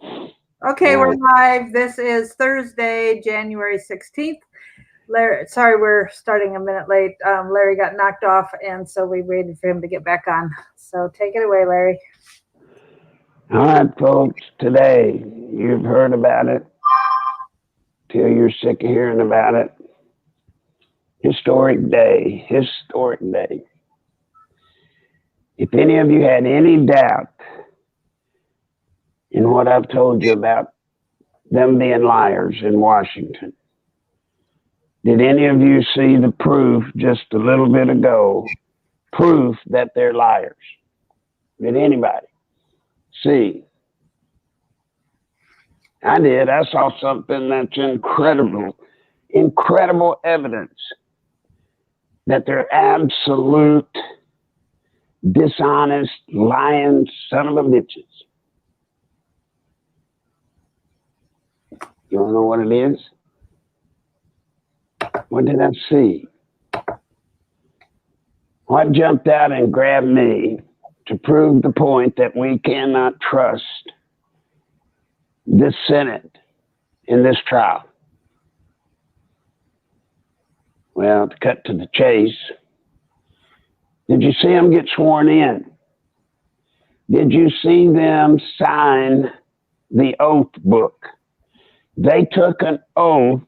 Okay, we're live. This is Thursday, January 16th. Larry, sorry, we're starting a minute late. Larry got knocked off, and so we waited for him to get back on. So take it away, Larry. All right, folks, today you've heard about it till you're sick of hearing about it. Historic day. If any of you had any doubt in what I've told you about them being liars in Washington, did any of you see the proof just a little bit ago? Proof that they're liars. Did anybody see? I did. I saw something that's incredible evidence that they're absolute, dishonest, lying son of a bitches. You want to know what it is? What did I see? What jumped out and grabbed me to prove the point that we cannot trust this Senate in this trial? Well, to cut to the chase, did you see them get sworn in? Did you see them sign the oath book? They took an oath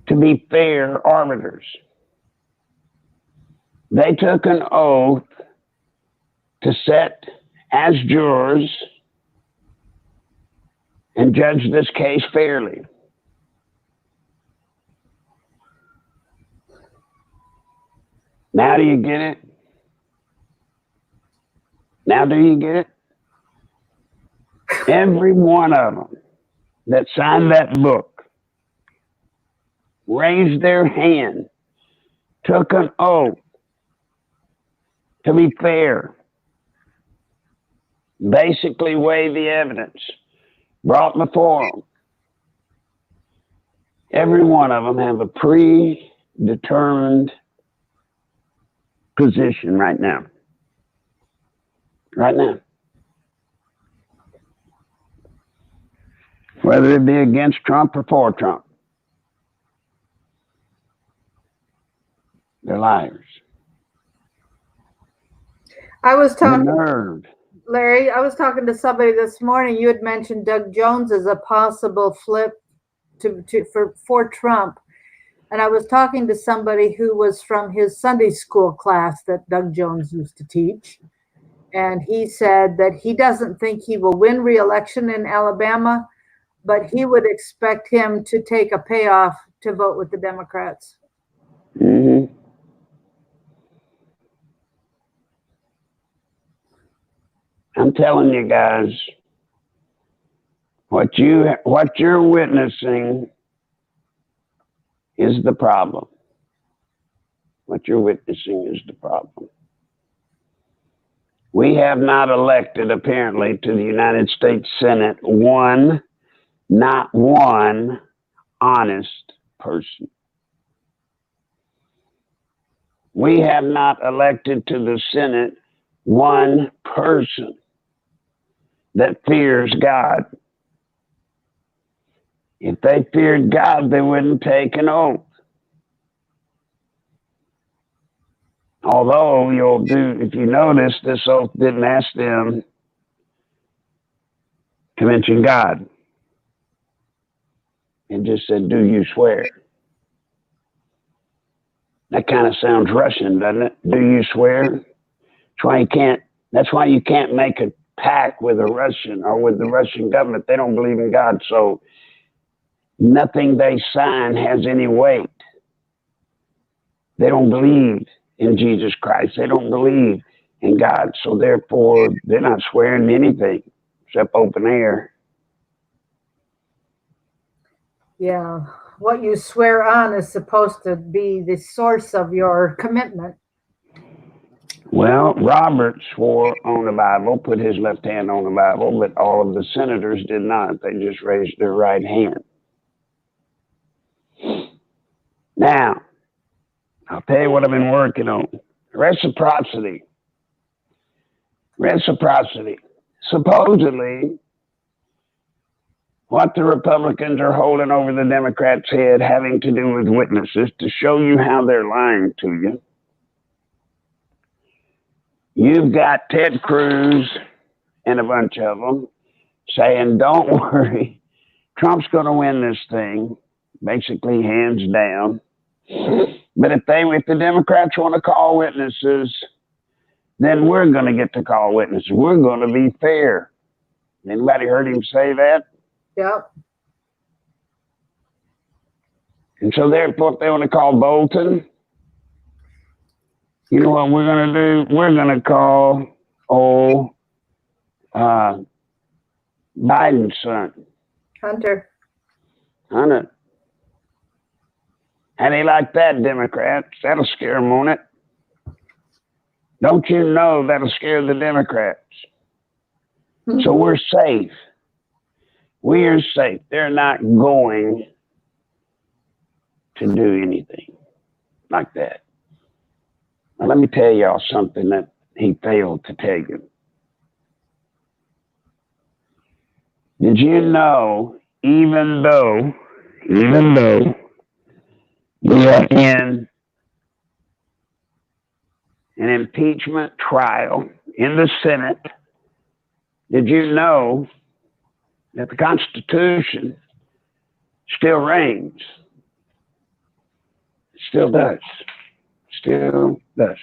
to be fair arbiters. They took an oath to sit as jurors and judge this case fairly. Now do you get it? Now do you get it? Every one of them that signed that book raised their hand, took an oath to be fair, basically weighed the evidence brought before them. Every one of them have a predetermined position right now. Right now. Whether it be against Trump or for Trump. They're liars. I was talking, Larry, I was talking to somebody this morning. You had mentioned Doug Jones as a possible flip for Trump. And I was talking to somebody who was from his Sunday school class that Doug Jones used to teach. And he said that he doesn't think he will win re-election in Alabama, but he would expect him to take a payoff to vote with the Democrats. Mm-hmm. I'm telling you guys, what you're witnessing is the problem. What you're witnessing is the problem. We have not elected, apparently, to the United States Senate not one honest person. We have not elected to the Senate one person that fears God. If they feared God, they wouldn't take an oath. Although if you notice, this oath didn't ask them to mention God. It just said, do you swear? That kind of sounds Russian, doesn't it? Do you swear? That's why you can't make a pact with a Russian or with the Russian government. They don't believe in God, so nothing they sign has any weight. They don't believe in Jesus Christ. They don't believe in God, so therefore they're not swearing anything except open air. Yeah, what you swear on is supposed to be the source of your commitment. Well, Robert swore on the Bible, put his left hand on the Bible, but all of the senators did not. They just raised their right hand. Now, I'll tell you what I've been working on. Reciprocity. supposedly what the Republicans are holding over the Democrats' head having to do with witnesses to show you how they're lying to you. You've got Ted Cruz and a bunch of them saying, don't worry, Trump's going to win this thing, basically hands down. But if the Democrats want to call witnesses, then we're going to get to call witnesses. We're going to be fair. Anybody heard him say that? Yep. And so therefore, if they want to call Bolton, you know what we're going to do? We're going to call Biden's son. Hunter. How they like that, Democrats? That'll scare them, won't it? Don't you know that'll scare the Democrats? So we're safe. We are safe. They're not going to do anything like that. Now, let me tell y'all something that he failed to tell you. Did you know, even though we are in an impeachment trial in the Senate, did you know that the Constitution still reigns? Still does. Still does.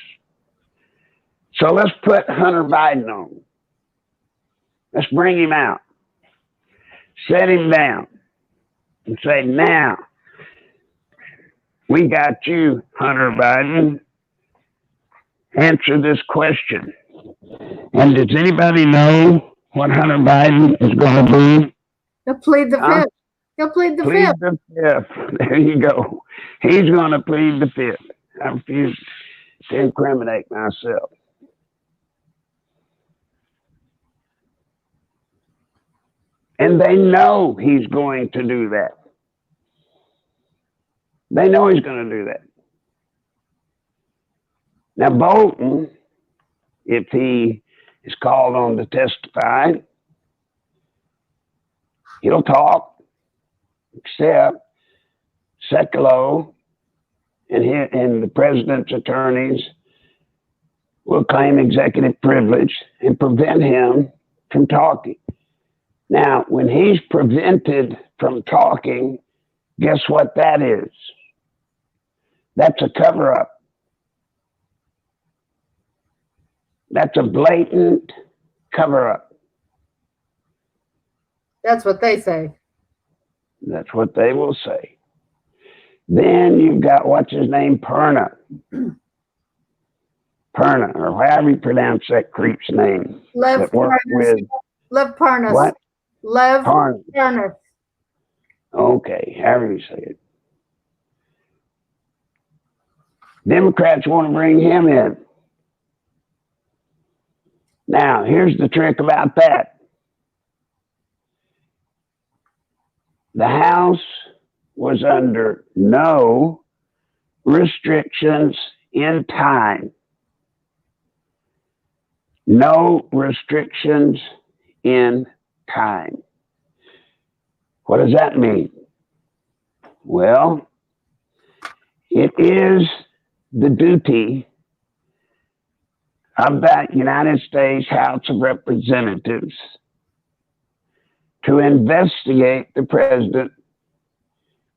So let's put Hunter Biden on. Let's bring him out. Set him down and say, now, we got you, Hunter Biden. Answer this question. And does anybody know what Hunter Biden is going to do? He'll plead the fifth. He'll plead the fifth. The fifth. There you go. He's going to plead the fifth. I refuse to incriminate myself. And they know he's going to do that. They know he's going to do that. Now, Bolton, if he is called on to testify, he'll talk, except Sekulow and the president's attorneys will claim executive privilege and prevent him from talking. Now, when he's prevented from talking, guess what that is? That's a cover-up. That's a blatant cover-up. That's what they say. That's what they will say. Then you've got, what's his name, Perna, or however you pronounce that creep's name. Lev Parnas. What? Lev Parnas. Okay, however you say it. Democrats want to bring him in. Now, here's the trick about that. The House was under no restrictions in time. No restrictions in time. What does that mean? Well, it is the duty of that United States House of Representatives to investigate the president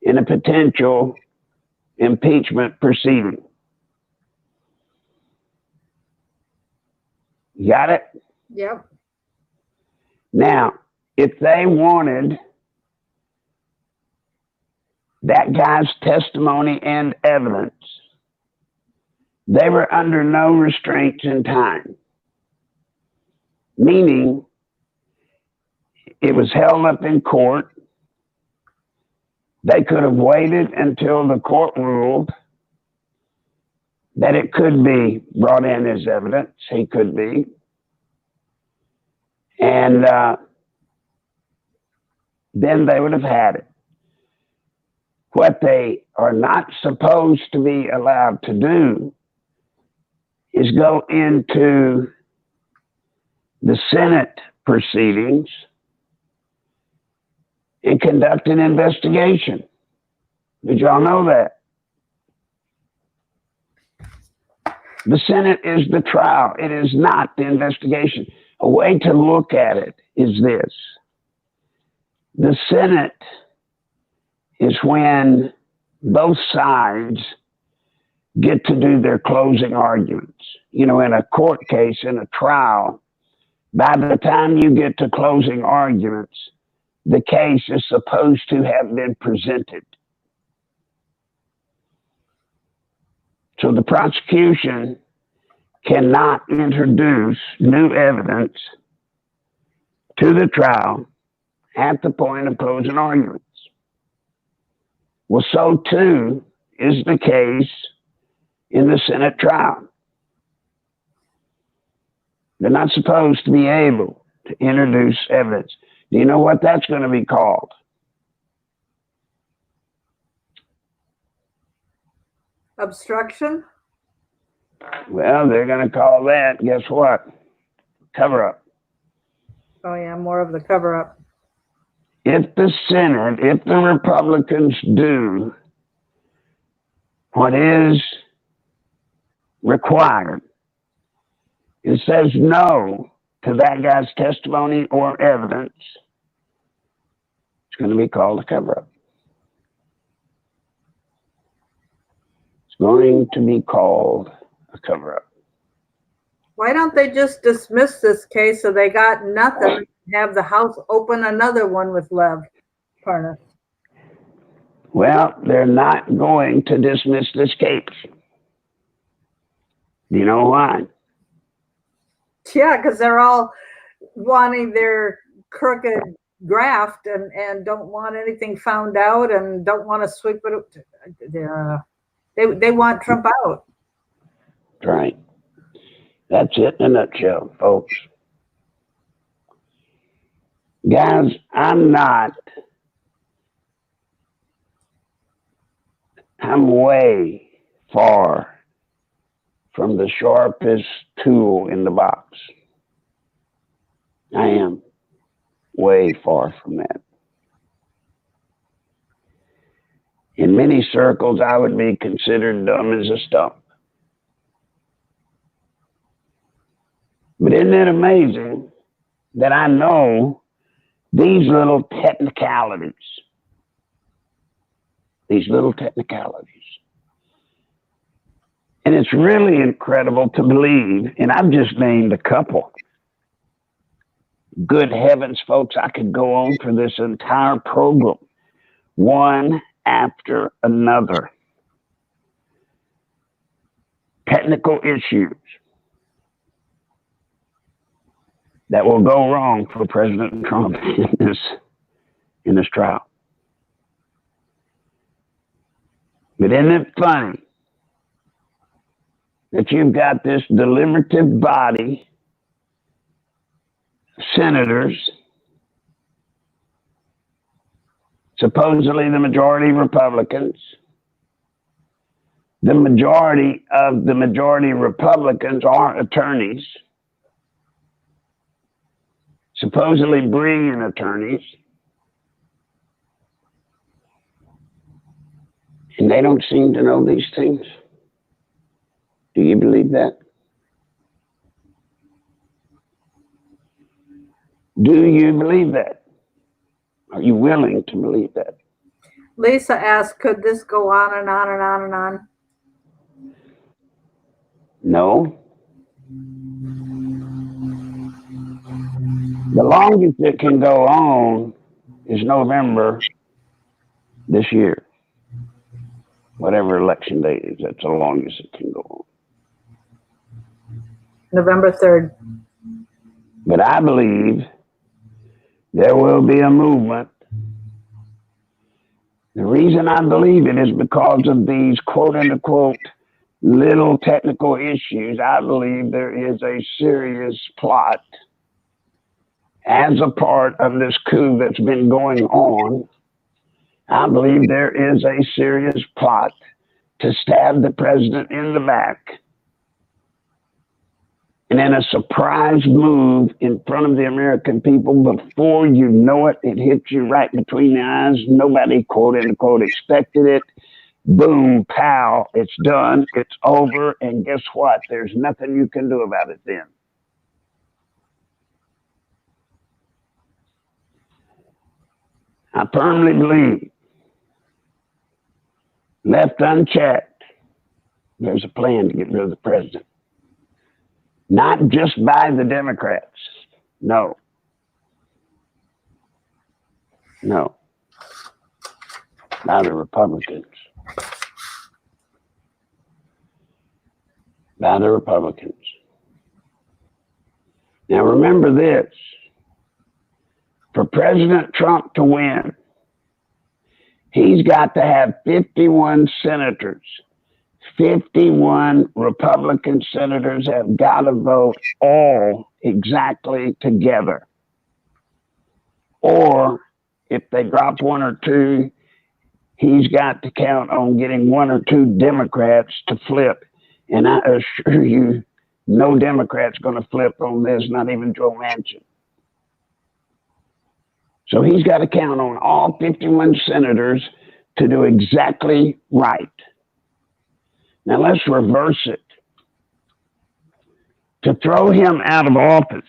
in a potential impeachment proceeding. Got it? Yep. Now, if they wanted that guy's testimony and evidence, they were under no restraints in time, meaning it was held up in court. They could have waited until the court ruled that it could be brought in as evidence. He could be. And then they would have had it. What they are not supposed to be allowed to do is go into the Senate proceedings and conduct an investigation. Did y'all know that? The Senate is the trial. It is not the investigation. A way to look at it is this. The Senate is when both sides get to do their closing arguments. You know, in a court case, in a trial, by the time you get to closing arguments, the case is supposed to have been presented. So the prosecution cannot introduce new evidence to the trial at the point of closing arguments. Well, so too is the case in the Senate trial. They're not supposed to be able to introduce evidence. Do you know what that's going to be called? Obstruction? Well, they're going to call that, guess what? Cover up. Oh, yeah, more of the cover up. If the Senate, if the Republicans do what is required, it says no to that guy's testimony or evidence, it's going to be called a cover up. It's going to be called a cover up. Why don't they just dismiss this case so they got nothing, have the House open another one with Lev Parnas? Well, they're not going to dismiss this case. Do you know why? Yeah, because they're all wanting their crooked graft and don't want anything found out and don't want to sweep it. They want Trump out. Right. That's it in a nutshell, folks. Guys, I'm way far from the sharpest tool in the box. I am way far from that. In many circles, I would be considered dumb as a stump. But isn't it amazing that I know these little technicalities? These little technicalities. And it's really incredible to believe, and I've just named a couple. Good heavens, folks, I could go on for this entire program, one after another. Technical issues that will go wrong for President Trump in this trial. But isn't it funny that you've got this deliberative body, senators, supposedly the majority Republicans. The majority of the majority Republicans are attorneys, supposedly brilliant attorneys, and they don't seem to know these things. Do you believe that? Do you believe that? Are you willing to believe that? Lisa asked, could this go on and on and on and on? No. The longest it can go on is November this year. Whatever election date is, that's the longest it can go on. November 3rd. But I believe there will be a movement. The reason I believe it is because of these quote unquote little technical issues. I believe there is a serious plot as a part of this coup that's been going on. I believe there is a serious plot to stab the president in the back And in a surprise move in front of the American people, before you know it, it hits you right between the eyes. Nobody, quote unquote, expected it. Boom, pow, it's done, it's over, and guess what? There's nothing you can do about it then. I firmly believe, left unchecked, there's a plan to get rid of the president. Not just by the Democrats. No. No. By the Republicans. By the Republicans. Now remember this. For President Trump to win, he's got to have 51 senators. 51 Republican senators have got to vote all exactly together. Or if they drop one or two, he's got to count on getting one or two Democrats to flip. And I assure you, no Democrat's going to flip on this, not even Joe Manchin. So he's got to count on all 51 senators to do exactly right. Now let's reverse it. To throw him out of office,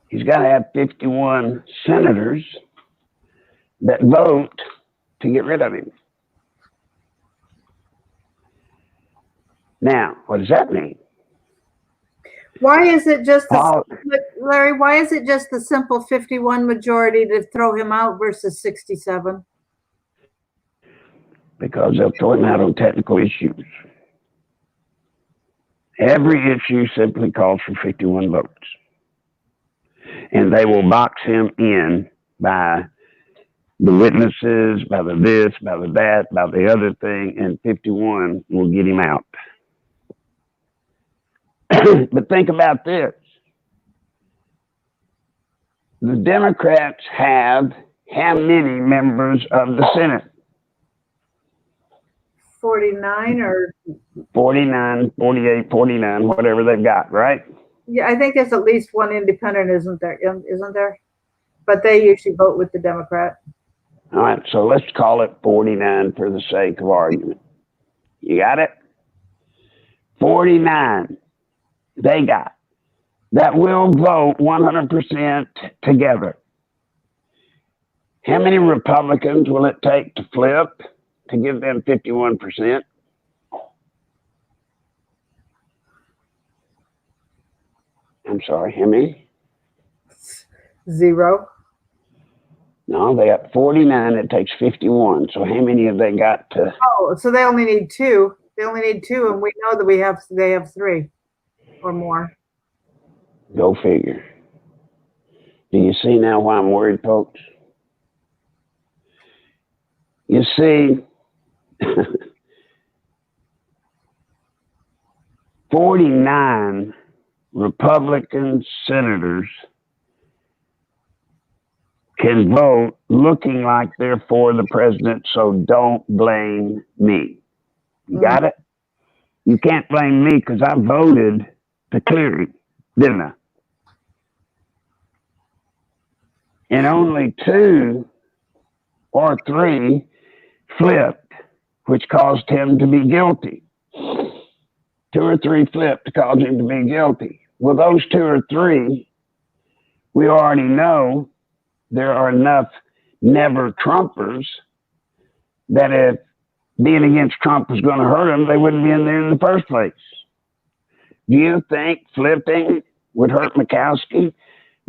he's got to have 51 senators that vote to get rid of him. Now, what does that mean? Why is it just Larry, why is it just the simple 51 majority to throw him out versus 67? Because they'll throw him out on technical issues. Every issue simply calls for 51 votes. And they will box him in by the witnesses, by the this, by the that, by the other thing, and 51 will get him out. But think about this. The Democrats have how many members of the Senate? 49 or 49, 48, 49, whatever they've got, right? Yeah, I think there's at least one independent, isn't there? But they usually vote with the Democrat. All right, so let's call it 49 for the sake of argument. You got it? 49 they got that will vote 100% together. How many Republicans will it take to flip to give them 51%? I'm sorry, how many? 0. No, they got 49. It takes 51. So how many have they got to? Oh, so they only need 2. They only need 2, and we know that they have 3 or more. Go figure. Do you see now why I'm worried, folks? You see, 49 Republican senators can vote looking like they're for the president, so don't blame me. You got it? You can't blame me because I voted to clear him, didn't I? And only 2 or 3 flipped, which caused him to be guilty. 2 or 3 flipped to cause him to be guilty. Well, those 2 or 3, we already know there are enough never Trumpers that if being against Trump was going to hurt them, they wouldn't be in there in the first place. Do you think flipping would hurt Murkowski?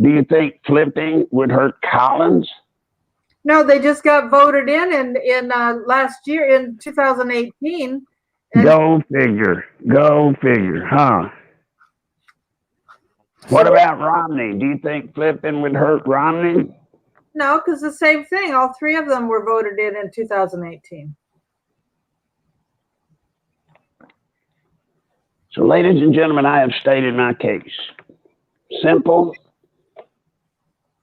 Do you think flipping would hurt Collins? No, they just got voted in last year in 2018. Go figure, huh? What about Romney? Do you think flipping would hurt Romney? No, because the same thing. All 3 of them were voted in 2018. So, ladies and gentlemen, I have stated my case. Simple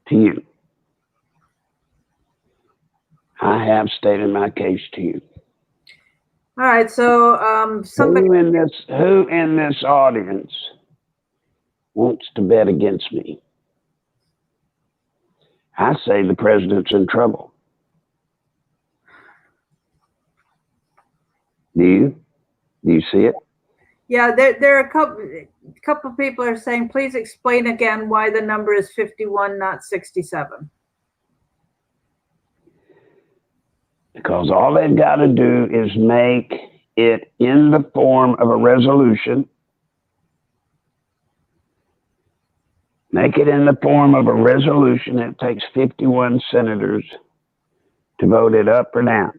to you. I have stated my case to you. All right, so somebody. Who in this audience wants to bet against me? I say the president's in trouble. Do you? Do you see it? Yeah, there are a couple of people are saying, please explain again why the number is 51, not 67. Because all they've got to do is make it in the form of a resolution. Make it in the form of a resolution. It takes 51 senators to vote it up or down.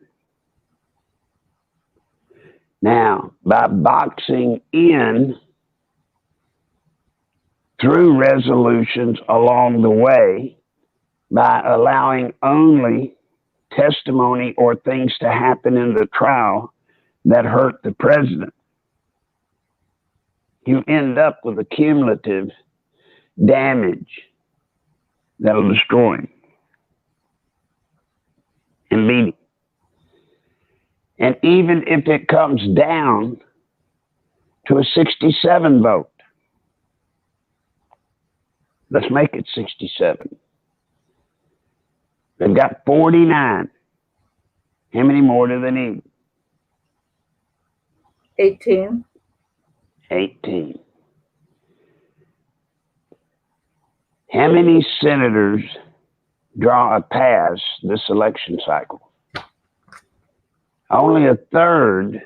Now, by boxing in through resolutions along the way, by allowing only testimony or things to happen in the trial that hurt the president, you end up with a cumulative damage that'll destroy him and beat him. And even if it comes down to a 67 vote, let's make it 67. They've got 49. How many more do they need? 18. 18. How many senators draw a pass this election cycle? Only a third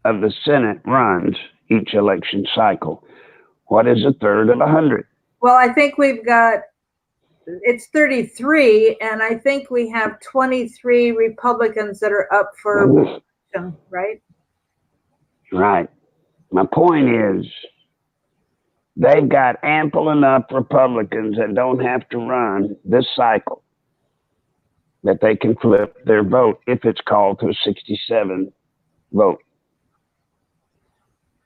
of the Senate runs each election cycle. What is a third of 100? Well, I think we've got, it's 33, and I think we have 23 Republicans that are up for election, right? Right. My point is, they've got ample enough Republicans that don't have to run this cycle that they can flip their vote if it's called to a 67 vote.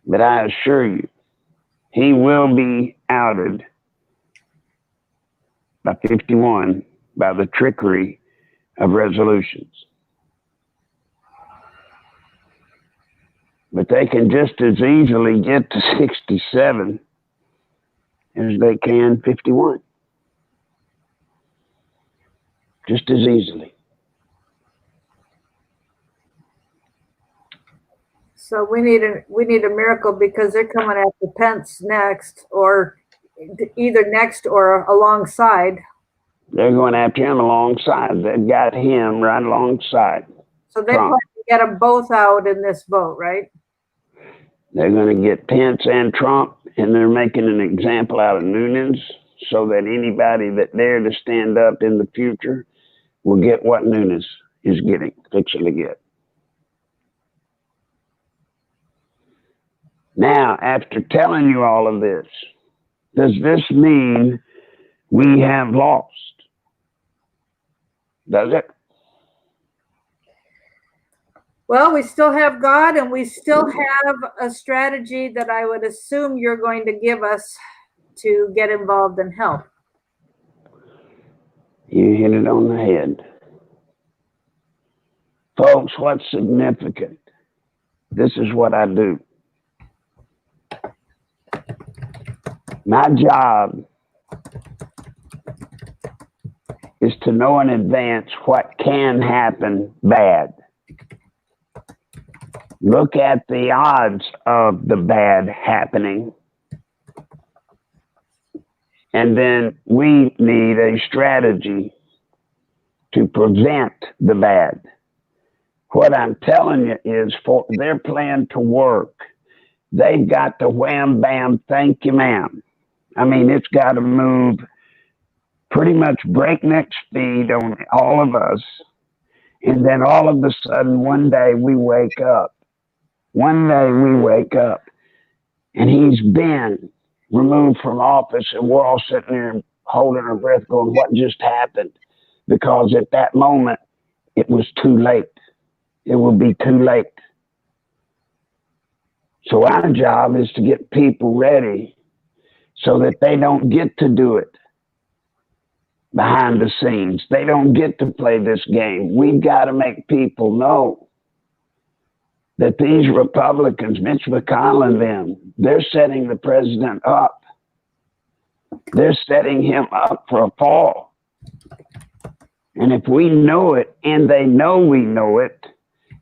But I assure you, he will be outed by 51 by the trickery of resolutions. But they can just as easily get to 67 as they can 51. Just as easily. So we need a miracle, because they're coming after Pence next, or either next or alongside. They're going after him alongside. They've got him right alongside. So they plan to get them both out in this vote, right? They're going to get Pence and Trump, and they're making an example out of Nunes so that anybody that dare to stand up in the future will get what Nunes is fixing to get. Now, after telling you all of this, does this mean we have lost? Does it? Well, we still have God, and we still have a strategy that I would assume you're going to give us to get involved and help. You hit it on the head. Folks, what's significant? This is what I do. My job is to know in advance what can happen bad. Look at the odds of the bad happening. And then we need a strategy to prevent the bad. What I'm telling you is, for their plan to work, they've got to wham, bam, thank you, ma'am. I mean, it's got to move pretty much breakneck speed on all of us. And then all of a sudden, one day we wake up. One day we wake up and he's been removed from office, and we're all sitting there holding our breath going, what just happened? Because at that moment, it was too late. It will be too late. So our job is to get people ready so that they don't get to do it behind the scenes. They don't get to play this game. We've got to make people know that these Republicans, Mitch McConnell and them, they're setting the president up. They're setting him up for a fall. And if we know it, and they know we know it,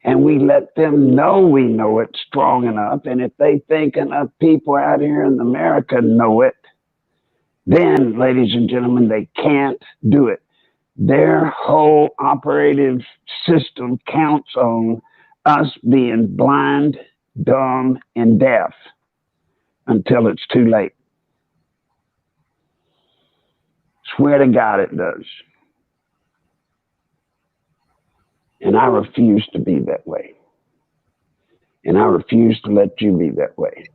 and we let them know we know it strong enough, and if they think enough people out here in America know it, then, ladies and gentlemen, they can't do it. Their whole operative system counts on us being blind, dumb, and deaf until it's too late. Swear to God it does. And I refuse to be that way. And I refuse to let you be that way.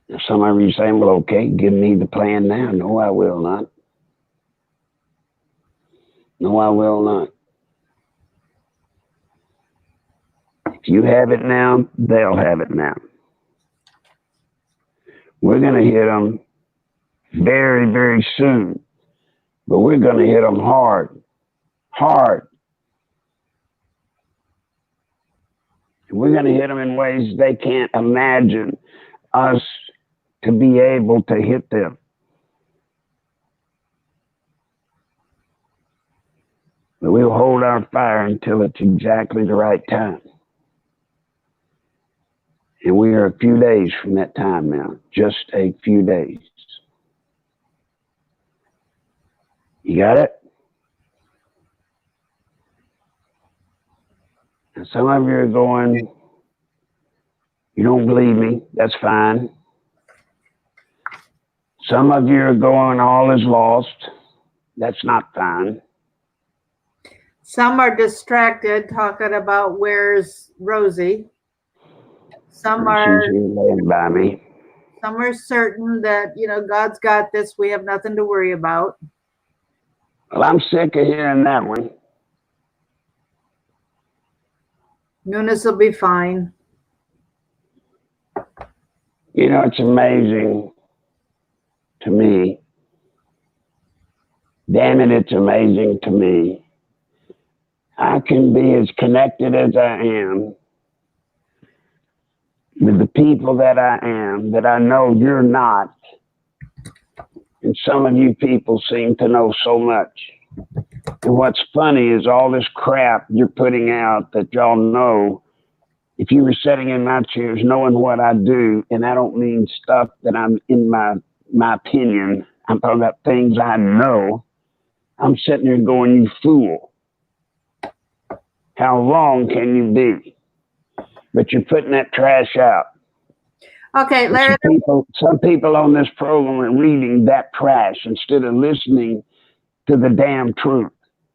Now, some of you saying, well, okay, give me the plan now. No, I will not. No, I will not. If you have it now, they'll have it now. We're going to hit them very, very soon. But we're going to hit them hard. Hard. And we're going to hit them in ways they can't imagine us to be able to hit them. But we'll hold our fire until it's exactly the right time. And we are a few days from that time now. Just a few days. You got it? And some of you are going, you don't believe me, that's fine. Some of you are going, all is lost. That's not fine. Some are distracted, talking about where's Rosie. Some are laying by me. Some are certain that, God's got this. We have nothing to worry about. Well, I'm sick of hearing that one. Nunes will be fine. It's amazing to me. Damn it, it's amazing to me. I can be as connected as I am with the people that I am, that I know you're not. And some of you people seem to know so much. And what's funny is all this crap you're putting out that y'all know. If you were sitting in my chairs knowing what I do, and I don't mean stuff that I'm in my opinion, I'm talking about things I know, I'm sitting there going, you fool. How wrong can you be? But you're putting that trash out. Okay, Larry. Some people on this program are reading that trash instead of listening to the damn truth.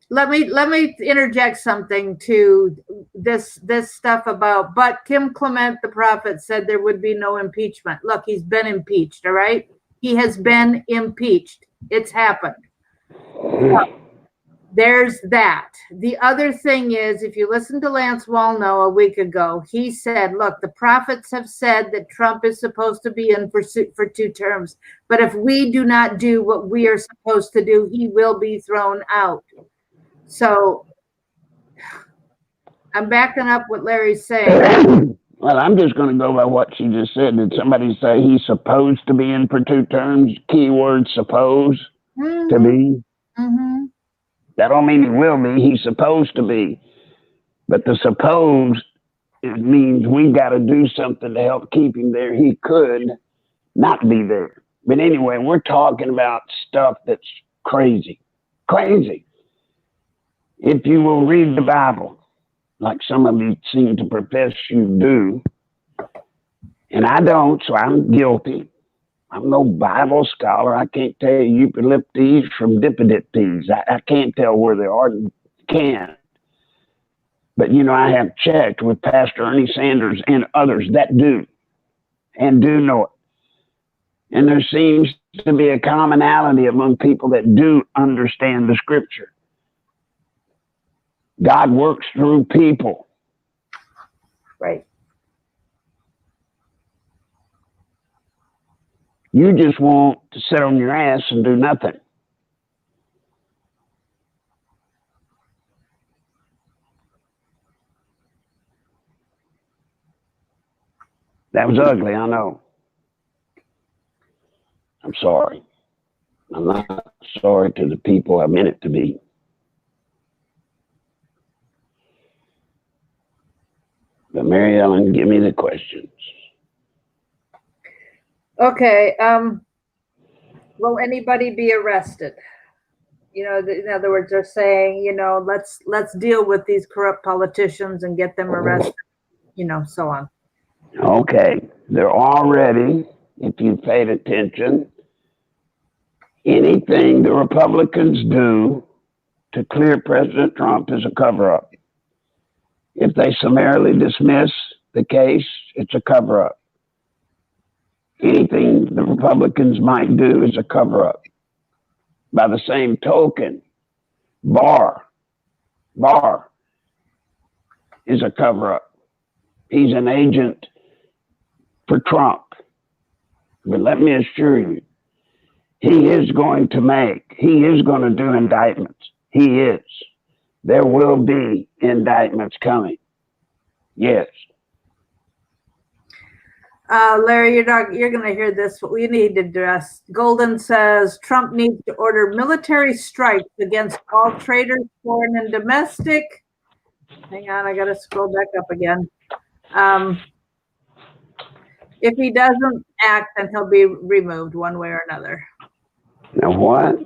Let me interject something to this stuff about, but Tim Clement, the prophet, said there would be no impeachment. Look, he's been impeached, all right? He has been impeached. It's happened. So, there's that. The other thing is, if you listen to Lance Wallnau a week ago, he said, look, the prophets have said that Trump is supposed to be in for 2 terms. But if we do not do what we are supposed to do, he will be thrown out. So I'm backing up what Larry's saying. Well, I'm just going to go by what she just said. Did somebody say he's supposed to be in for 2 terms? Keyword suppose to be. Mm-hmm. That don't mean he will be. He's supposed to be. But the suppose, it means we got to do something to help keep him there. He could not be there. But anyway, we're talking about stuff that's crazy. Crazy. If you will read the Bible, like some of you seem to profess you do, and I don't, so I'm guilty. I'm no Bible scholar. I can't tell you Eucalyptus from Dipodiptes. I can't tell where they are. Can't. But, I have checked with Pastor Ernie Sanders and others that do, and do know it. And there seems to be a commonality among people that do understand the Scripture. God works through people. Right. You just want to sit on your ass and do nothing. That was ugly, I know. I'm sorry. I'm not sorry to the people I meant it to be. But Mary Ellen, give me the questions. Okay. Will anybody be arrested? You know, in other words, they're saying, you know, let's deal with these corrupt politicians and get them arrested, you know, so on. Okay. They're already, if you paid attention, anything the Republicans do to clear President Trump is a cover-up. If they summarily dismiss the case, it's a cover-up. Anything the Republicans might do is a cover-up. By the same token, Barr is a cover-up. He's an agent for Trump. But let me assure you, he is going to do indictments. He is. There will be indictments coming. Yes. Larry, you're going to hear this. What we need to address. Golden says Trump needs to order military strikes against all traitors, foreign and domestic. Hang on, I got to scroll back up again. If he doesn't act, then he'll be removed one way or another. Now what?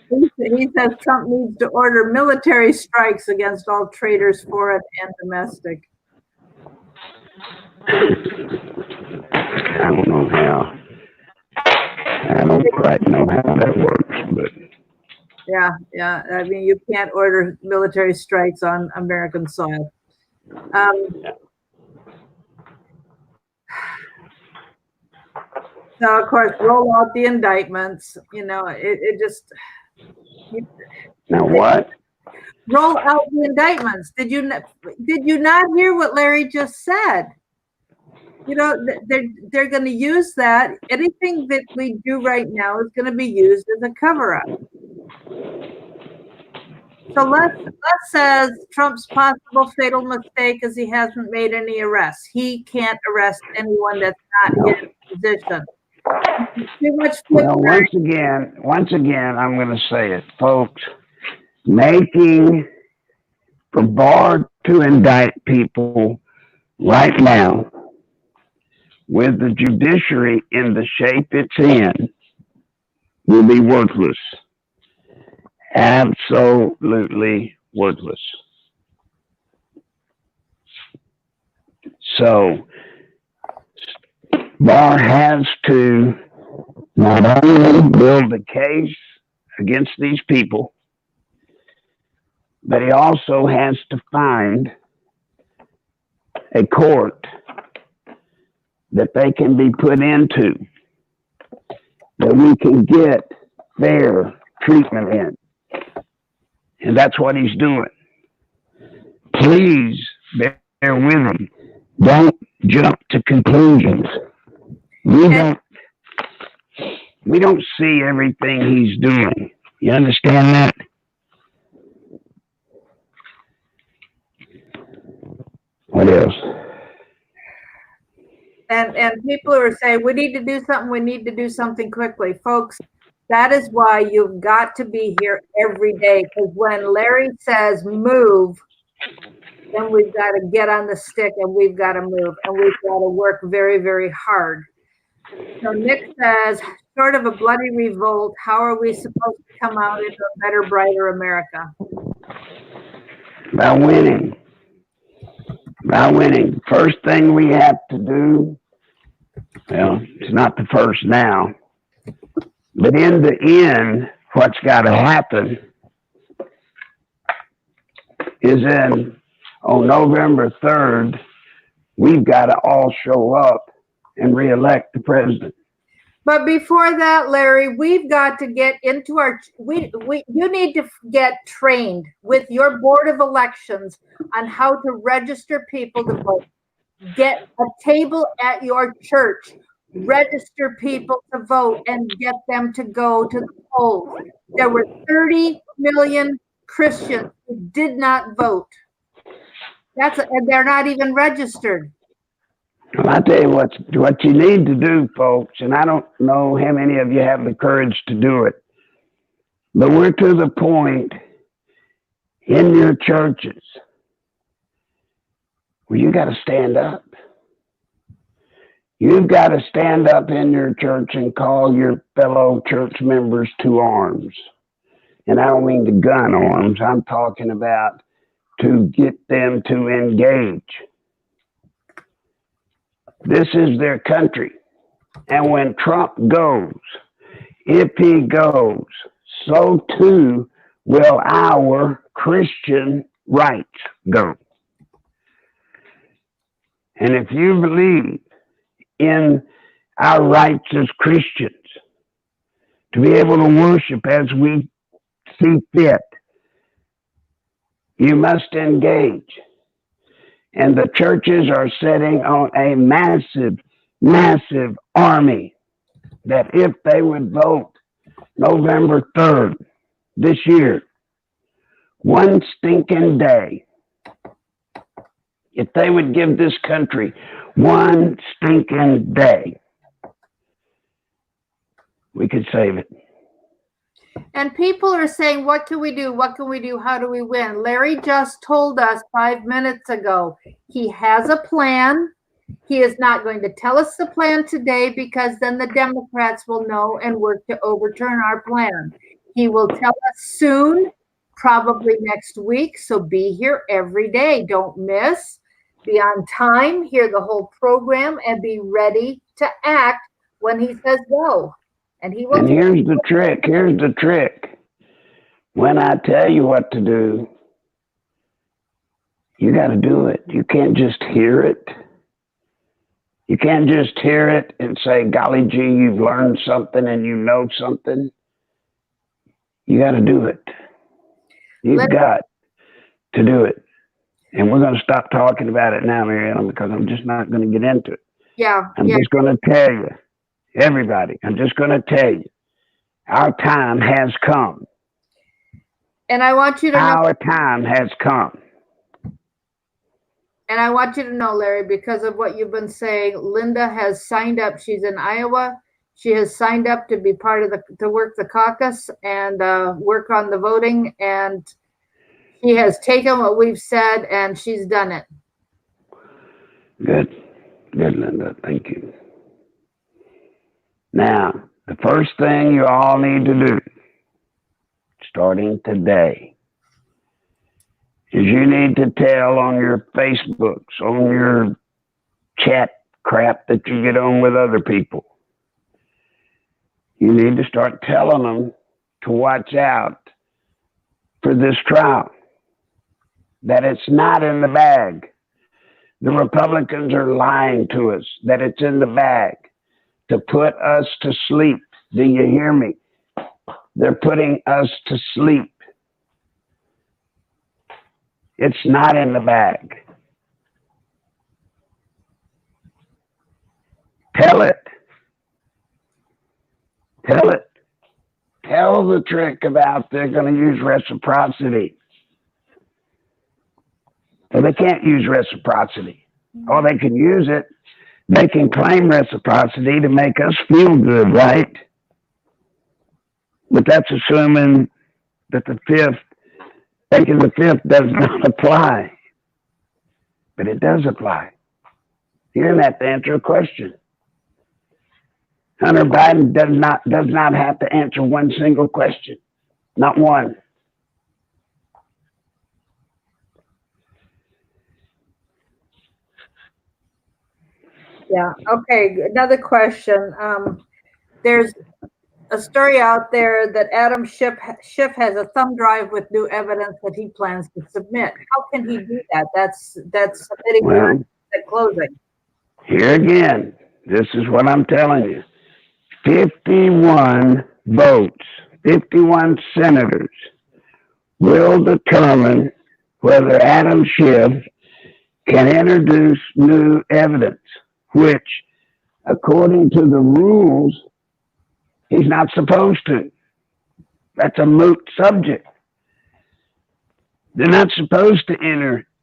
He says Trump needs to order military strikes against all traitors, foreign and domestic. I don't know how. I don't quite know how that works, but yeah. I mean, you can't order military strikes on American soil. So of course, roll out the indictments. You know, it just. Now what? Roll out the indictments. Did you not hear what Larry just said? You know, they're going to use that. Anything that we do right now is going to be used as a cover-up. So Les says Trump's possible fatal mistake is he hasn't made any arrests. He can't arrest anyone that's not in his position. Too much. Well, once again, I'm going to say it, folks. Making for Barr to indict people right now with the judiciary in the shape it's in will be worthless. Absolutely worthless. So Barr has to not only build a case against these people, but he also has to find a court that they can be put into, that we can get fair treatment in. And that's what he's doing. Please bear with him. Don't jump to conclusions. We don't see everything he's doing. You understand that? What else? And people who are saying we need to do something quickly. Folks, that is why you've got to be here every day, because when Larry says move, then we've got to get on the stick and we've got to move and we've got to work very, very hard. So Nick says, short of a bloody revolt, how are we supposed to come out into a better, brighter America? By winning. First thing we have to do, well, it's not the first now, but in the end, what's got to happen is on November 3rd, we've got to all show up and reelect the president. But before that, Larry, we've got to get into you need to get trained with your board of elections on how to register people to vote. Get a table at your church, register people to vote and get them to go to the polls. There were 30 million Christians who did not vote. And they're not even registered. Well, I tell you what you need to do, folks, and I don't know how many of you have the courage to do it, but we're to the point in your churches where you got to stand up. You've got to stand up in your church and call your fellow church members to arms. And I don't mean the gun arms. I'm talking about to get them to engage. This is their country. And when Trump goes, if he goes, so too will our Christian rights go. And if you believe in our rights as Christians to be able to worship as we see fit, you must engage. And the churches are sitting on a massive, massive army that if they would vote November 3rd this year, one stinking day, if they would give this country one stinking day, we could save it. And people are saying, what can we do? What can we do? How do we win? Larry just told us 5 minutes ago, he has a plan. He is not going to tell us the plan today because then the Democrats will know and work to overturn our plan. He will tell us soon, probably next week. So be here every day. Don't miss. Be on time, hear the whole program, and be ready to act when he says go. And he will. And here's the trick. Here's the trick. When I tell you what to do, you got to do it. You can't just hear it. You can't just hear it and say, golly gee, you've learned something and you know something. You got to do it. You've got to do it. And we're going to stop talking about it now, Mary Ellen, because I'm just not going to get into it. I'm just going to tell you, everybody, I'm just going to tell you, our time has come. And I want you to know. Our time has come. And I want you to know, Larry, because of what you've been saying, Linda has signed up. She's in Iowa. She has signed up to be part of to work the caucus and work on the voting. And she has taken what we've said and she's done it. Good. Good, Linda. Thank you. Now, the first thing you all need to do, starting today, is you need to tell on your Facebooks, on your chat crap that you get on with other people. You need to start telling them to watch out for this trial, that it's not in the bag. The Republicans are lying to us that it's in the bag to put us to sleep. Do you hear me? They're putting us to sleep. It's not in the bag. Tell it. Tell it. Tell the trick about they're going to use reciprocity. Well, they can't use reciprocity. Or they can use it. They can claim reciprocity to make us feel good, right? But that's assuming that the fifth does not apply. But it does apply. You don't have to answer a question. Hunter Biden does not have to answer one single question. Not one. Yeah. Okay. Another question. There's a story out there that Adam Schiff has a thumb drive with new evidence that he plans to submit. How can he do that? That's submitting at closing. Here again, this is what I'm telling you. 51 votes, 51 senators will determine whether Adam Schiff can introduce new evidence, which, according to the rules, he's not supposed to. That's a moot subject. They're not supposed to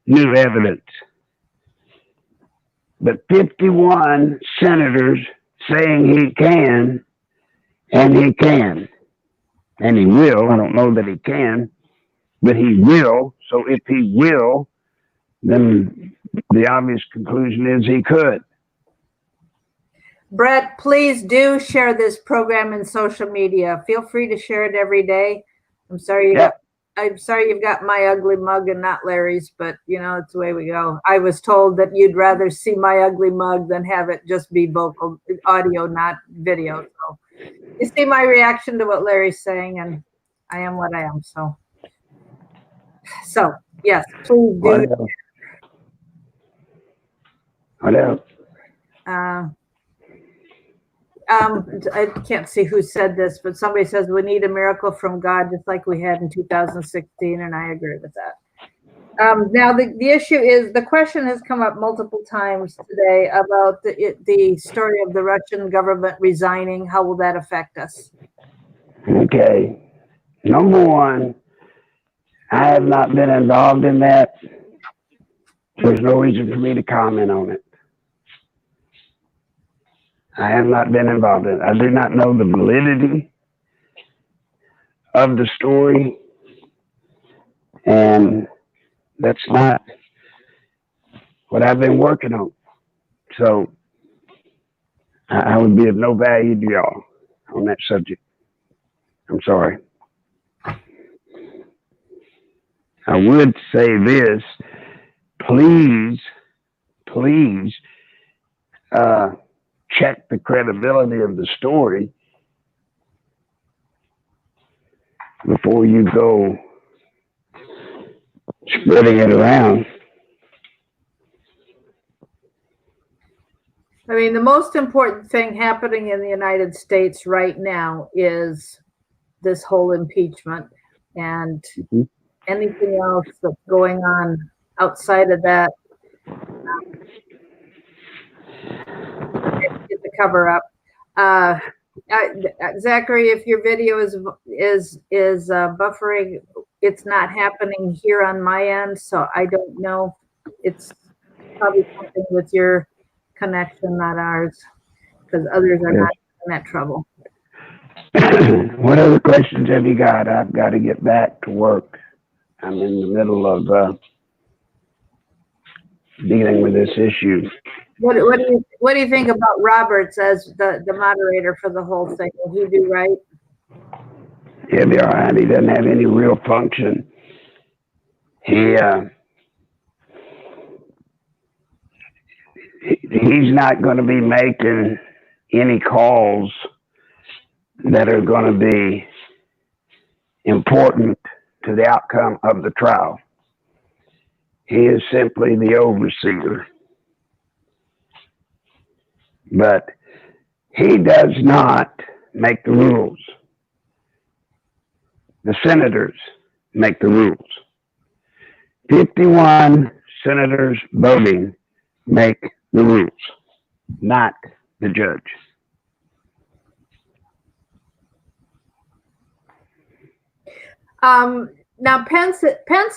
new evidence. But 51 senators saying he can, and he can, and he will. I don't know that he can, but he will. So if he will, then the obvious conclusion is he could. Brett, please do share this program in social media. Feel free to share it every day. I'm sorry you've got my ugly mug and not Larry's, but you know, it's the way we go. I was told that you'd rather see my ugly mug than have it just be vocal audio, not video. So you see my reaction to what Larry's saying, and I am what I am. So yes, please do. What else? I can't see who said this, but somebody says we need a miracle from God, just like we had in 2016, and I agree with that. Now, the issue is, the question has come up multiple times today about the story of the Russian government resigning. How will that affect us? Okay. Number one, I have not been involved in that. There's no reason for me to comment on it. I have not been involved in it. I do not know the validity of the story, and that's not what I've been working on. So I would be of no value to y'all on that subject. I'm sorry. I would say this, please, check the credibility of the story before you go spreading it around. I mean, the most important thing happening in the United States right now is this whole impeachment, and anything else that's going on outside of that is a cover up. Zachary, if your video is buffering, it's not happening here on my end, so I don't know. It's probably something with your connection, not ours, because others are not in that trouble. What other questions have you got? I've got to get back to work. I'm in the middle of dealing with this issue. What do you think about Roberts as the moderator for the whole thing? Will he do right? He'll be all right. He doesn't have any real function. He's not going to be making any calls that are going to be important to the outcome of the trial. He is simply the overseer. But he does not make the rules. The senators make the rules. 51 senators voting make the rules, not the judge. Now, Pence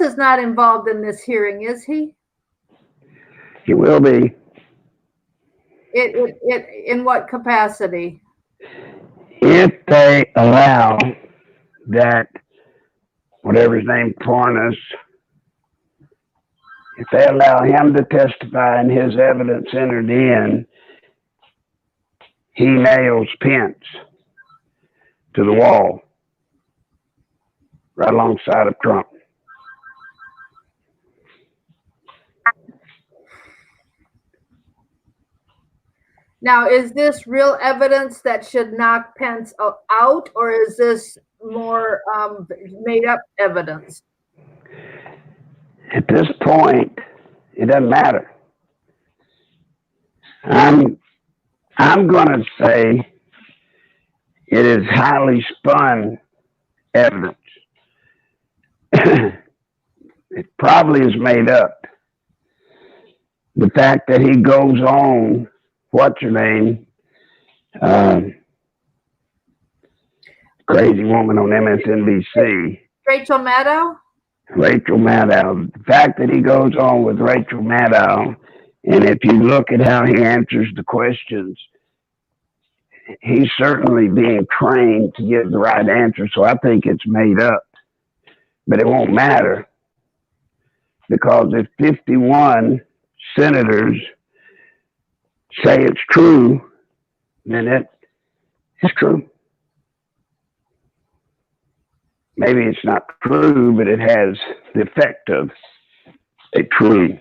is not involved in this hearing, is he? He will be. In what capacity? If they allow that, whatever his name, Parnas, if they allow him to testify and his evidence entered in, he nails Pence to the wall right alongside of Trump. Now, is this real evidence that should knock Pence out, or is this more made up evidence? At this point, it doesn't matter. I'm going to say it is highly spun evidence. It probably is made up. The fact that he goes on, what's her name? Crazy woman on MSNBC. Rachel Maddow? Rachel Maddow. The fact that he goes on with Rachel Maddow, and if you look at how he answers the questions, he's certainly being trained to give the right answer. So I think it's made up, but it won't matter, because if 51 senators say it's true, then it's true. Maybe it's not true, but it has the effect of a true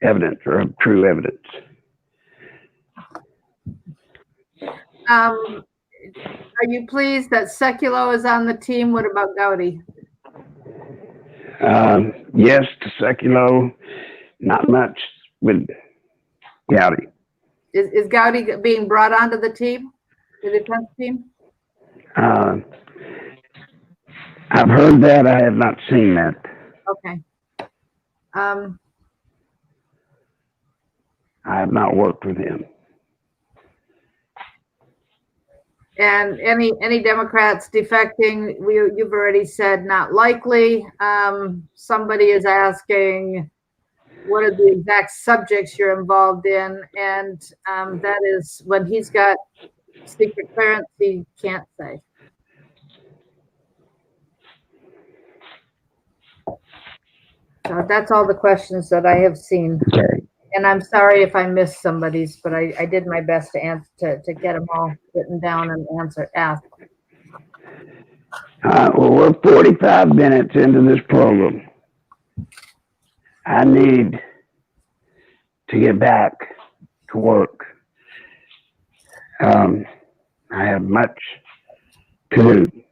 evidence or of true evidence. Are you pleased that Sekulow is on the team? What about Gowdy? Yes, to Sekulow, not much with Gowdy. Is Gowdy being brought onto the team, the defense team? I've heard that. I have not seen that. Okay. I have not worked with him. And any Democrats defecting? You've already said not likely. Somebody is asking, what are the exact subjects you're involved in? And that is, when he's got secret clearance, he can't say. So that's all the questions that I have seen. Okay. And I'm sorry if I missed somebody's, but I did my best to answer, to get them all written down and asked. Well, we're 45 minutes into this program. I need to get back to work. I have much to do.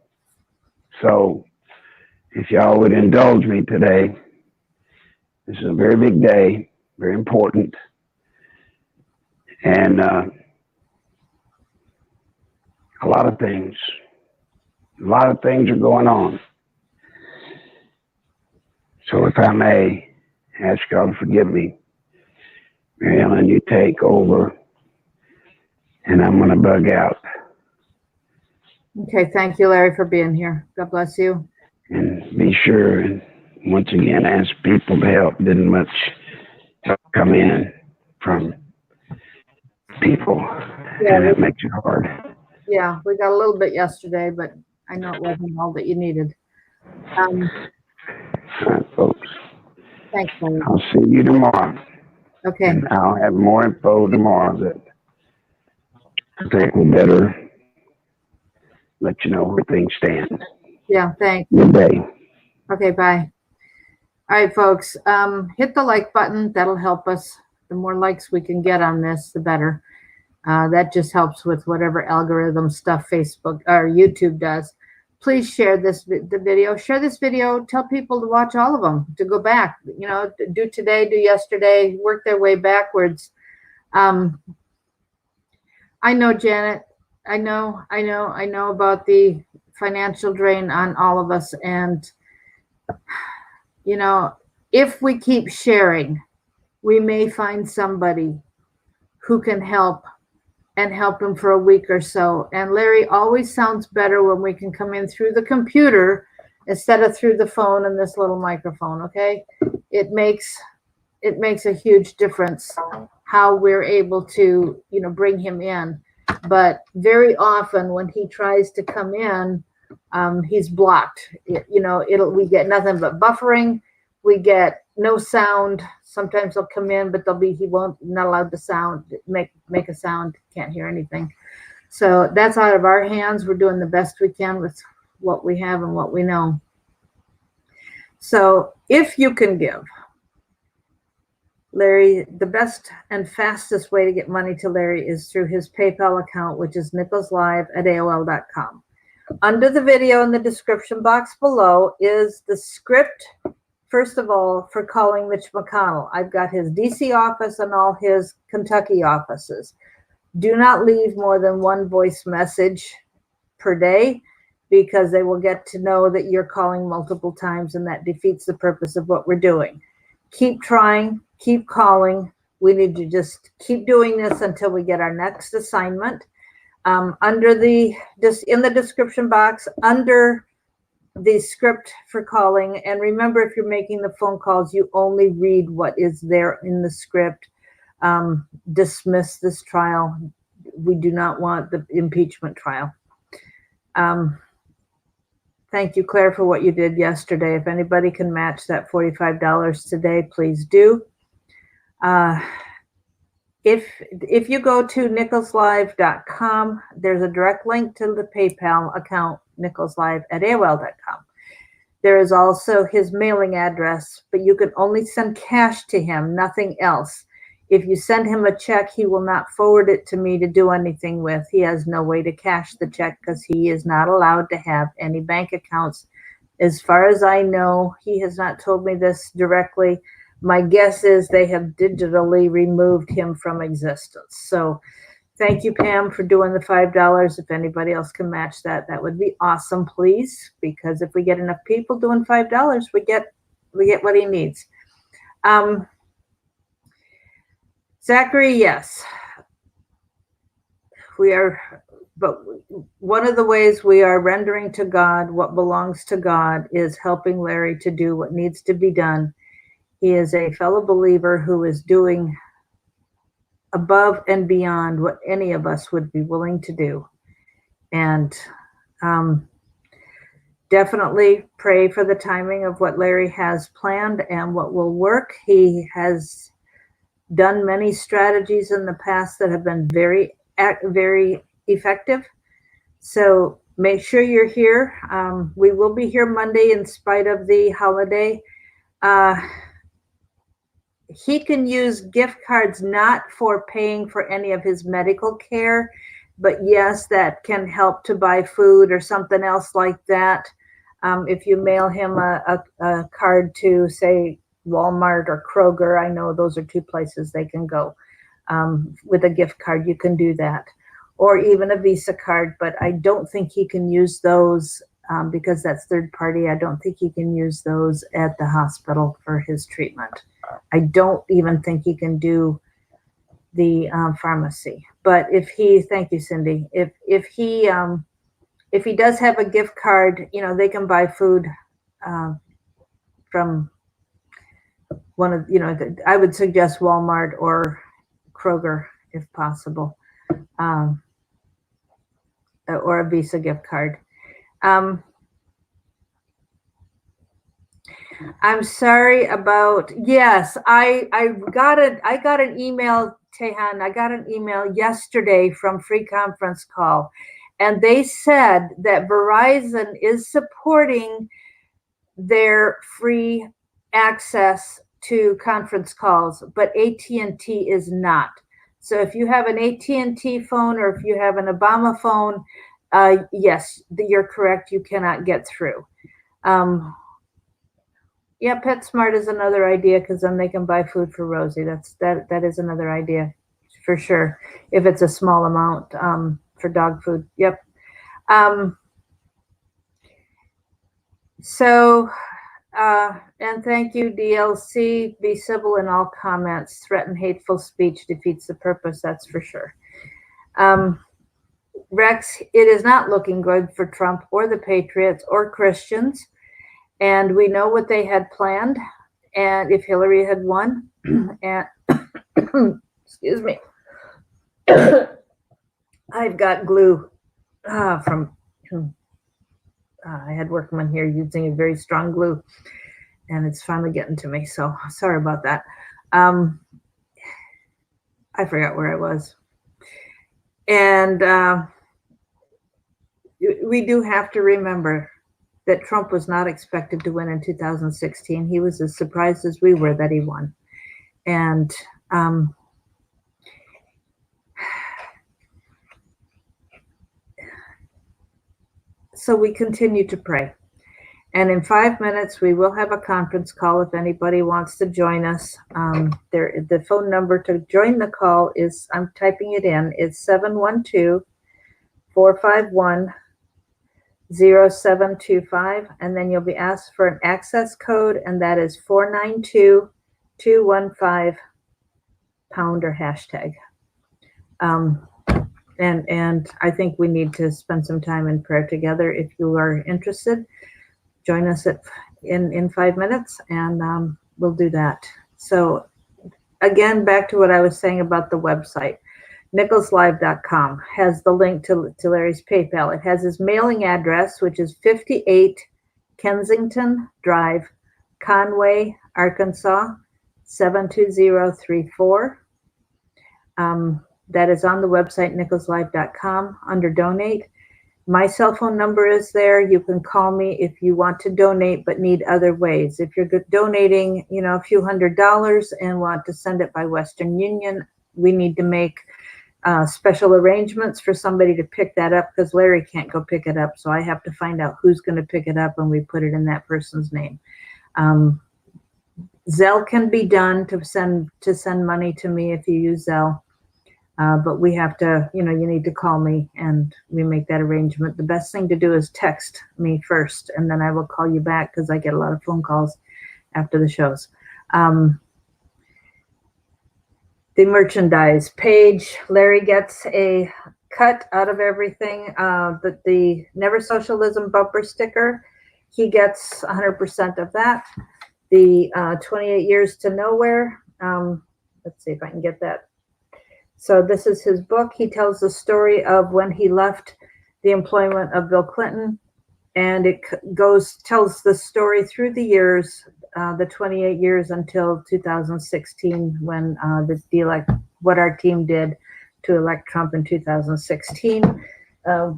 So if y'all would indulge me today, this is a very big day, very important. And a lot of things are going on. So if I may ask y'all to forgive me, Mary Ellen, you take over, and I'm going to bug out. Okay, thank you, Larry, for being here. God bless you. And be sure and once again ask people to help. Didn't much help come in from people, and it makes it hard. Yeah, we got a little bit yesterday, but I know it wasn't all that you needed. All right, folks. Thanks, Larry. I'll see you tomorrow. Okay. And I'll have more info tomorrow that I think will better let you know where things stand. Yeah, thanks. Good day. Okay, bye. All right, folks, hit the like button. That'll help us. The more likes we can get on this, the better. That just helps with whatever algorithm stuff Facebook or YouTube does. Please share the video. Share this video. Tell people to watch all of them, to go back. You know, do today, do yesterday, work their way backwards. I know, Janet. I know about the financial drain on all of us. And, you know, if we keep sharing, we may find somebody who can help and help him for a week or so. And Larry always sounds better when we can come in through the computer instead of through the phone and this little microphone. Okay. It makes a huge difference how we're able to, you know, bring him in. But very often when he tries to come in, he's blocked. We get nothing but buffering. We get no sound. Sometimes he'll come in, but he won't, not allowed to make a sound. Can't hear anything. So that's out of our hands. We're doing the best we can with what we have and what we know. So if you can give Larry, the best and fastest way to get money to Larry is through his PayPal account, which is nicholslive@aol.com. Under the video in the description box below is the script, first of all, for calling Mitch McConnell. I've got his DC office and all his Kentucky offices. Do not leave more than one voice message per day, because they will get to know that you're calling multiple times, and that defeats the purpose of what we're doing. Keep trying, keep calling. We need to just keep doing this until we get our next assignment. In the description box, under the script for calling. And remember, if you're making the phone calls, you only read what is there in the script. Dismiss this trial. We do not want the impeachment trial. Thank you, Claire, for what you did yesterday. If anybody can match that $45 today, please do. If you go to nicholslive.com, there's a direct link to the PayPal account, nicholslive@aol.com. There is also his mailing address, but you can only send cash to him, nothing else. If you send him a check, he will not forward it to me to do anything with. He has no way to cash the check because he is not allowed to have any bank accounts. As far as I know, he has not told me this directly. My guess is they have digitally removed him from existence. So thank you, Pam, for doing the $5. If anybody else can match that, that would be awesome, please. Because if we get enough people doing $5, we get what he needs. Zachary, yes, we are, but one of the ways we are rendering to God what belongs to God is helping Larry to do what needs to be done. He is a fellow believer who is doing above and beyond what any of us would be willing to do. And definitely pray for the timing of what Larry has planned and what will work. He has done many strategies in the past that have been very, very effective. So make sure you're here. We will be here Monday in spite of the holiday. He can use gift cards not for paying for any of his medical care, but yes, that can help to buy food or something else like that. If you mail him a card to, say, Walmart or Kroger, I know those are two places they can go. With a gift card, you can do that. Or even a Visa card, but I don't think he can use those because that's third party. I don't think he can use those at the hospital for his treatment. I don't even think he can do the pharmacy. But if he, thank you, Cindy, if he does have a gift card, they can buy food from one of, I would suggest Walmart or Kroger if possible, or a Visa gift card. I'm sorry about, yes, I got an email, Tehan, I got an email yesterday from Free Conference Call, and they said that Verizon is supporting their free access to conference calls, but AT&T is not. So if you have an AT&T phone or if you have an Obama phone, yes, you're correct. You cannot get through. Yeah, PetSmart is another idea because then they can buy food for Rosie. That is another idea for sure. If it's a small amount for dog food. Yep. And thank you, DLC. Be civil in all comments. Threaten hateful speech defeats the purpose, that's for sure. Rex, it is not looking good for Trump or the Patriots or Christians. And we know what they had planned. And if Hillary had won, and excuse me, I've got glue from, I had workmen here using a very strong glue, and it's finally getting to me. So sorry about that. I forgot where I was. And we do have to remember that Trump was not expected to win in 2016. He was as surprised as we were that he won. And so we continue to pray. And in 5 minutes, we will have a conference call if anybody wants to join us. The phone number to join the call is, I'm typing it in, it's 712-451-0725, and then you'll be asked for an access code, and that is 492-215 pound or hashtag. And I think we need to spend some time in prayer together if you are interested. join us in 5 minutes, and we'll do that. So again, back to what I was saying about the website. NicholsLive.com has the link to Larry's PayPal. It has his mailing address, which is 58 Kensington Drive, Conway, Arkansas, 72034. That is on the website, NicholsLive.com, under donate. My cell phone number is there. You can call me if you want to donate but need other ways. If you're donating, a few $100s and want to send it by Western Union, we need to make special arrangements for somebody to pick that up, because Larry can't go pick it up. So I have to find out who's going to pick it up, and we put it in that person's name. Zelle can be done to send money to me if you use Zelle. But we have to, you need to call me and we make that arrangement. The best thing to do is text me first, and then I will call you back, because I get a lot of phone calls after the shows. The merchandise page, Larry gets a cut out of everything. The Never Socialism bumper sticker, he gets 100% of that. The 28 Years to Nowhere, let's see if I can get that. So this is his book. He tells the story of when he left the employment of Bill Clinton, and it tells the story through the years, the 28 years until 2016, when what our team did to elect Trump in 2016.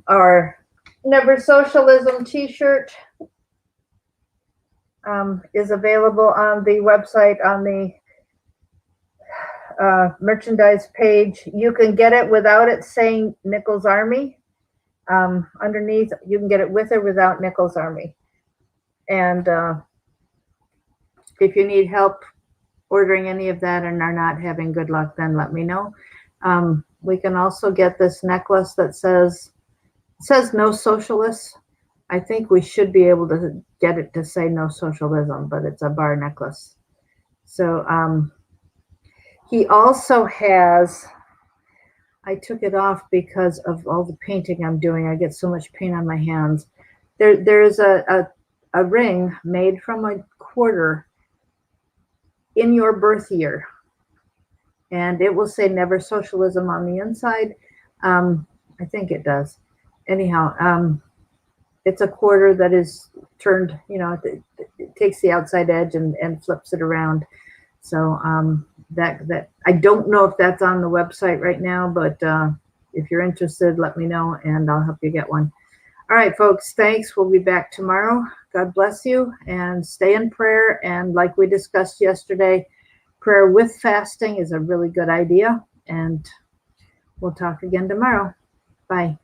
Our Never Socialism t-shirt is available on the website, on the merchandise page. You can get it without it saying Nichols Army. Underneath, you can get it with or without Nichols Army. And if you need help ordering any of that and are not having good luck, then let me know. We can also get this necklace that says no socialists. I think we should be able to get it to say no socialism, but it's a bar necklace. So he also has, I took it off because of all the painting I'm doing. I get so much paint on my hands. There's a ring made from a quarter in your birth year, and it will say Never Socialism on the inside. I think it does. Anyhow, it's a quarter that is turned, it takes the outside edge and flips it around. So that I don't know if that's on the website right now, but if you're interested, let me know and I'll help you get one. All right, folks, thanks. We'll be back tomorrow. God bless you, and stay in prayer. And like we discussed yesterday, prayer with fasting is a really good idea. And we'll talk again tomorrow. Bye.